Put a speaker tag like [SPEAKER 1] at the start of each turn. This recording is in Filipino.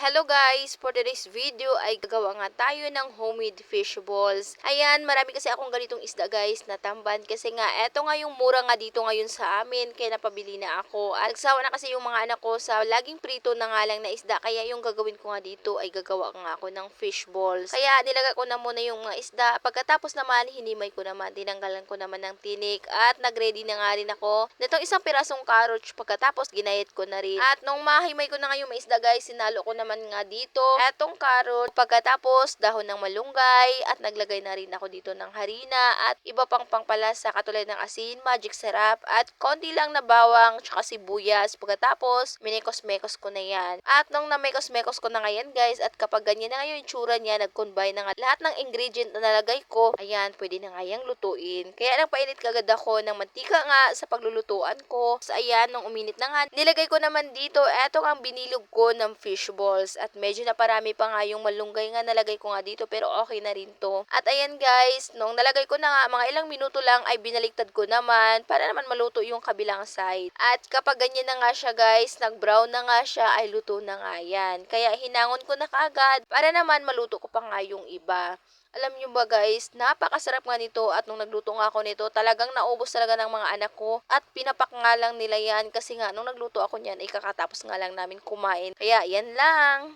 [SPEAKER 1] Hello guys! For today's video ay gagawa nga tayo ng homemade fish balls. Ayan, marami kasi akong ganitong isda guys na tamban kasi nga eto nga yung mura nga dito ngayon sa amin kaya napabili na ako. At nagsawa na kasi yung mga anak ko sa laging prito na nga lang na isda kaya yung gagawin ko nga dito ay gagawa nga ako ng fish balls. Kaya nilagay ko na muna yung mga isda. Pagkatapos naman hinimay ko naman, tinanggalan ko naman ng tinik at nagready na nga rin ako nitong isang pirasong carrot pagkatapos ginayat ko na rin. At nung mahimay ko na nga yung mga isda guys, sinalo ko naman nga dito etong carrot, pagkatapos dahon ng malunggay at naglagay na rin ako dito ng harina at iba pang pangpalasa katulad ng asin, magic sarap at konti lang na bawang tsaka sibuyas. Pagkatapos minikos-mekos ko na yan. At nung namekos-mekos ko na nga yan guys at kapag ganyan na nga yung itsura niya, nag-combine na nga lahat ng ingredient na nalagay ko, ayan, pwede na nga yang lutuin. Kaya nagpainit kagad ako ng mantika nga sa paglulutuan ko. So ayan, nung uminit na nga, nilagay ko naman dito etong ang binilog ko ng fish balls at medyo naparami pa nga yung malunggay nga nalagay ko nga dito pero okay na rin to. At ayan guys, nung nalagay ko na nga mga ilang minuto lang ay binaliktad ko naman para naman maluto yung kabilang side. At kapag ganyan na nga siya guys, nag-brown na nga siya ay luto na nga yan. Kaya hinangon ko na kaagad para naman maluto ko pa nga yung iba. Alam nyo ba guys, napakasarap nga nito at nung nagluto nga ako nito, talagang naubos talaga ng mga anak ko at pinapak nga lang nila yan kasi nga nung nagluto ako niyan ay kakatapos nga lang namin kumain. Kaya yan lang.